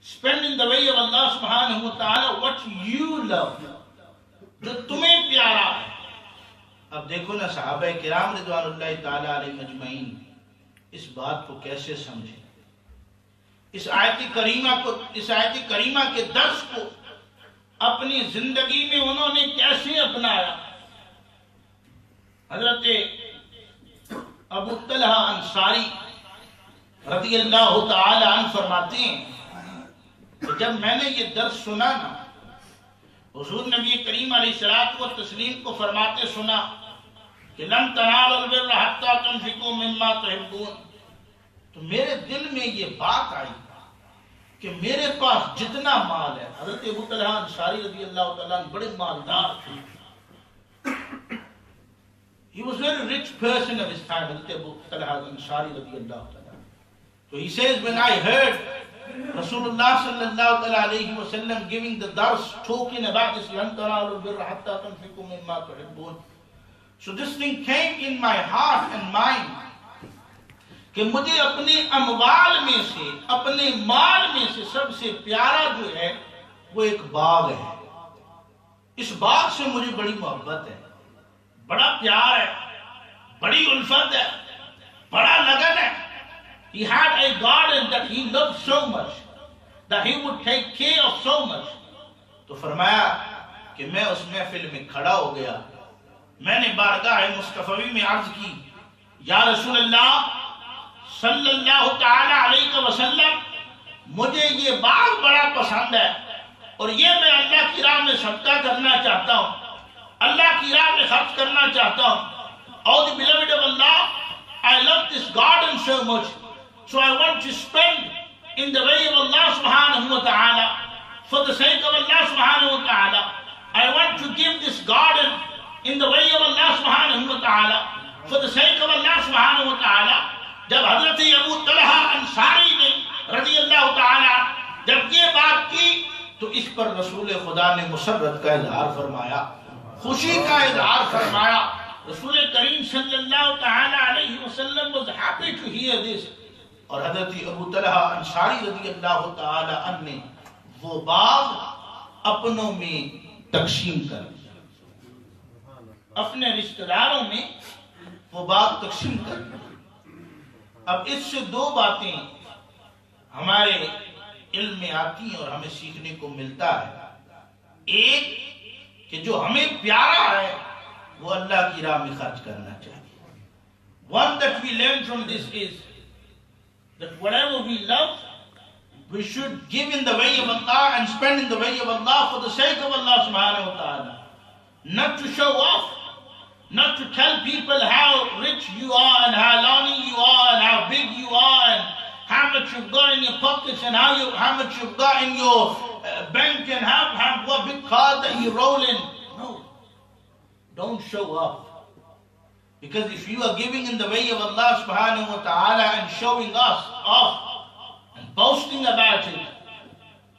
Spend in the way of Allah subhanahu wa ta'ala what you love, जो तुम्हें प्यारा है। अब देखो ना सहाबा किराम रिज़वानुल्लाहि ताला अलैहिम अजमईन इस बात को कैसे समझे, इस आयत करीमा के दर्स को अपनी जिंदगी में उन्होंने कैसे अपनाया। हजरत अबू तलहा अंसारी रज़ियल्लाहु ताला अन्हु फरमाते हैं तो जब मैंने ये दर्स सुना ना, हुजूर नबी करीम अलैहिस्सलातु व तस्लीम को फरमाते सुना कि लन तनालुल बिर्रा हत्ता तुनफिकू मिम्मा तुहिब्बून, तो मेरे दिल में ये बात आई कि मेरे पास जितना माल है, हज़रत अबू तलहा अंसारी रज़ियल्लाहु ताला अन्हु बड़े मालदार थे। He was a very rich person of his time, Hज़रत Abu Talha Ansari रज़ियल्लाहु ताला। So he says, when I heard Rasulullah sallallahu alayhi wa sallam giving the dars, talking about this, lan tanalul birra hatta tunfiqu mimma tuhibbun, so this thing came in my heart and mind कि मुझे अपने अमवाल में से, अपने माल में से सबसे प्यारा जो है वो एक बाग है। इस बाग से मुझे बड़ी मोहब्बत है, बड़ा प्यार है, बड़ी उल्फत है, बड़ा लगन है। He had a garden that he loved so much that he would take care of so much. तो फरमाया कि मैं उस महफिल में खड़ा हो गया, मैंने बारगाह मुस्तफवी में अर्ज की, या रसूल अल्लाह सल्लल्लाहु ताला अलैहि वसल्लम, मुझे ये बाग बड़ा पसंद है और ये मैं अल्लाह की राह में सदका करना चाहता हूँ, अल्लाह की राह में खर्च करना चाहता हूँ। और the beloved of Allah, I love this garden so much, so I want to spend in the way of Allah subhanahu wa ta'ala, for the sake of Allah subhanahu wa ta'ala. I want to give this garden in the way of Allah subhanahu wa ta'ala, for the sake of Allah subhanahu wa ta'ala. जब हजरत अबू तलहा अंसारी ने रज़ियल्लाहु ताला जब ये बात की तो इस पर रसूल खुदा ने मुसर्रत का इजहार फरमाया, खुशी का इजहार फरमाया। रसूल करीम सल्लल्लाहु ताला अलैहि वसल्लम was happy to hear this। और हजरत अबू तलहा अंसारी रज़ियल्लाहु ताला अन्हु ने वो बाग अपनों में तकसीम कर दिया, अपने रिश्तेदारों में वो बाग तकसीम कर दिया। अब इससे दो बातें हमारे इल्म में आती हैं और हमें सीखने को मिलता है। एक कि जो हमें प्यारा है वो अल्लाह की राह में खर्च करना चाहिए। One that we learn from this is that whatever we love, we should give in the way of Allah and spend in the way of Allah for the sake of Allah subhanahu wa ta'ala. Not to show off, not to tell people how rich you are and how lonely you are and how big you are and how much you've got in your pockets and how much you've got in your bank and what big car that you roll in. No, don't show off. Because if you are giving in the way of Allah subhanahu wa ta'ala and showing us off and boasting about it,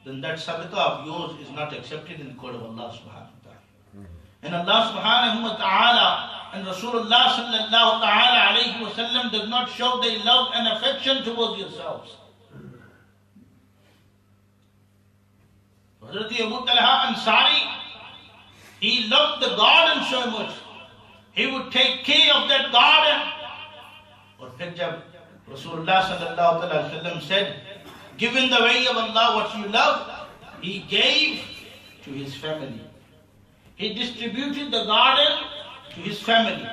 then that sadaqah of yours is not accepted in the court of Allah subhanahu wa ta'ala. And Allah subhanahu wa ta'ala and Rasulullah sallallahu ta'ala alayhi wa sallam does not show their love and affection towards yourselves. Hazrat Abu Talha Ansari, he loved the garden so much. He would take care of that garden. और फिर जब Rasulullah sallallahu alaihi wasallam said, give in the way of Allah what you love, he gave to his family. He distributed the garden to his family.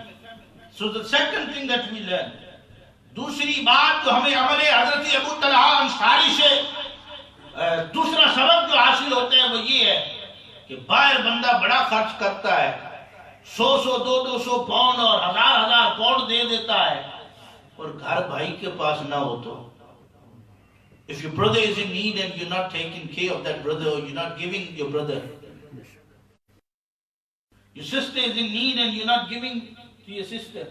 So the second thing that we learn, दूसरी बात जो हमें हमारे हजरत अबू तलहा अंसारी से दूसरा सबक जो हासिल होता है वो ये है कि बाहर बंदा बड़ा खर्च करता है, 100 200 पाउंड और 1000 पाउंड दे देता है और घर भाई के पास ना हो तो, if your brother is in need and you're not taking care of that brother or you're not giving your brother, your sister is in need and you're not giving to your sister,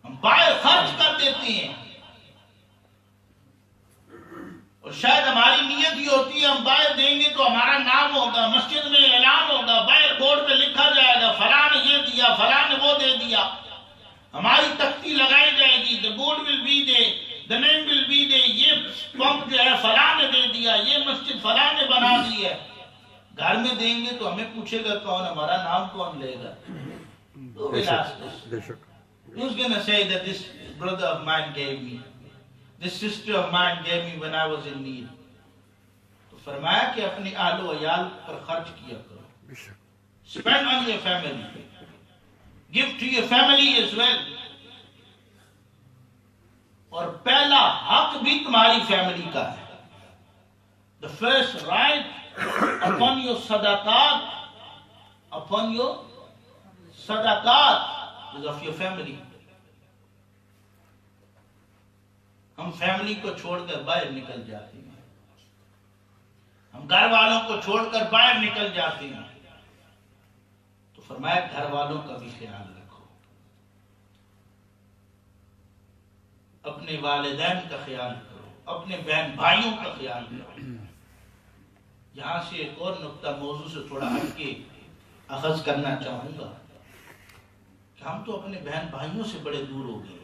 हम बाहर खर्च कर देते हैं और शायद हमारी नीयत ही होती है हम बाहर देंगे तो हमारा नाम होगा, मस्जिद में ऐलान होगा, बाहर बोर्ड पे लिखा जाएगा फलां ने ये दिया, फलां ने वो दे दिया, हमारी तख्ती लगाई जाएगी, the board will be the name will be there, ये पंप जो है फला ने दे दिया, ये मस्जिद फला ने बना दी है। घर में देंगे तो हमें पूछेगा कौन, हमारा नाम कौन लेगा? Who will ask us? Who's gonna say that this brother of mine gave me, this sister of mine gave me when I was in need? तो फरमाया कि अपने आलो अयाल पर खर्च किया करो, spend on your family, give to your family as well। और पहला हक भी तुम्हारी फैमिली का है। The first right upon your sadaqat, upon your sadaqat is of your family। हम फैमिली को छोड़कर बाहर निकल जाते हैं, हम घर वालों को छोड़कर बाहर निकल जाते हैं। तो फरमाया घर वालों का भी ख्याल रखो, अपने वालिदैन का ख्याल करो, अपने बहन भाइयों का ख्याल करो। यहां से एक और नुक्ता मौजू से थोड़ा हटके अखज करना चाहूंगा कि हम तो अपने बहन भाइयों से बड़े दूर हो गए हैं।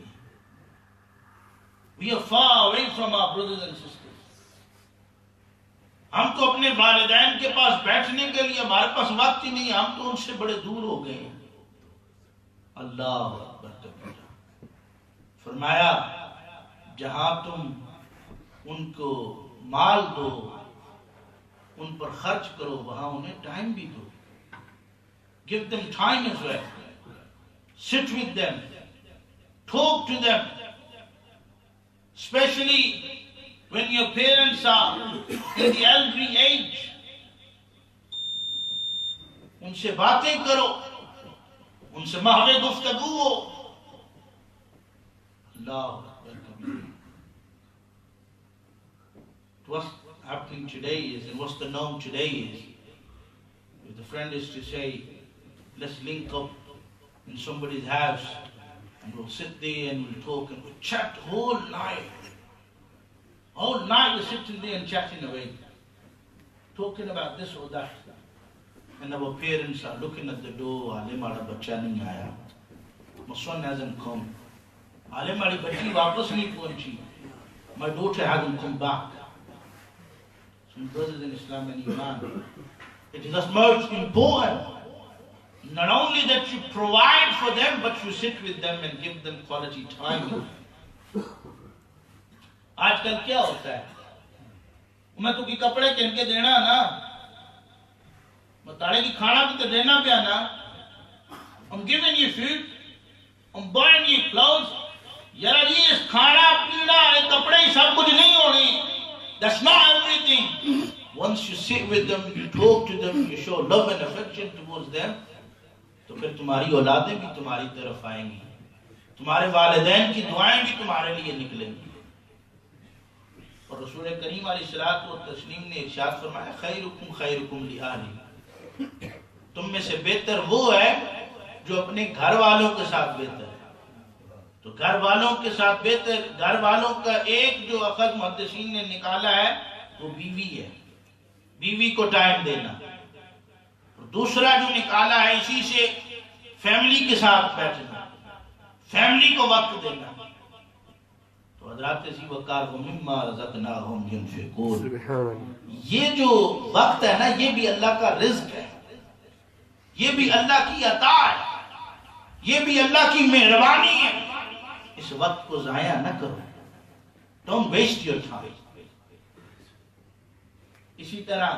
We are far away from our brothers and sisters। हम तो अपने वालिदैन के पास बैठने के लिए हमारे पास वक्त ही नहीं है, हम तो उनसे बड़े दूर हो गए हैं। अल्लाह अकबर कबीरा। फरमाया जहां तुम उनको माल दो, उन पर खर्च करो, वहां उन्हें टाइम भी दो। Give them time as well, sit with them, talk to them, especially when your parents are in the elderly age। उनसे बातें करो, उनसे महवे गुफ्तगू हो। अल्लाह Akbar Kabir. What's happening today is, and what's the norm today is, if the friend is to say, let's link up in somebody's house and we'll sit there and we'll talk and we'll chat whole night. Whole night we're sitting there and chatting away, talking about this or that. And our parents are looking at the door, Alimara bacha nahi aaya, my son hasn't come, Alimari bachi wapas nahi pahunchi, my daughter hasn't come back. Some brothers in Islam and Iman, it is as most important not only that you provide for them, but you sit with them and give them quality time। आजकल क्या होता है, मैं तो की कपड़े किन के देना ना, मैं ताड़े की खाना भी तो देना पिया ना। I'm giving you food, I'm buying you clothes। यार ये खाना पीना ये कपड़े सब कुछ नहीं होने। That's not everything। Once you sit with them, you talk to them, you show love and affection towards them, तो फिर तुम्हारी औलादें भी तुम्हारी तरफ आएंगी, तुम्हारे वालिदैन की दुआएं भी तुम्हारे लिए निकलेंगी। और रसूल करीम अलैहिस्सलातु वस्सलाम ने इरशाद फरमाया, खैरुकुम खैरुकुम लिअहली, तुम में से बेहतर वो है जो अपने घर वालों के साथ बेहतर है। तो घर वालों के साथ बेहतर, घर वालों का एक जो अखज़ मुहद्दिसीन ने निकाला है वो बीवी है, बीवी को टाइम देना। दूसरा जो निकाला है इसी से फैमिली के साथ बैठना, फैमिली को वक्त देना। तो हज़रात ज़ी वक़ार व मिम्मा रज़क़नाहुम युनफ़िक़ून, ये जो वक्त है ना, ये भी अल्लाह का रिज़्क़ है, ये भी अल्लाह की अता है, ये भी अल्लाह की मेहरबानी है। इस वक्त को ज़ाया न करो, डोंट वेस्ट योर टाइम। इसी तरह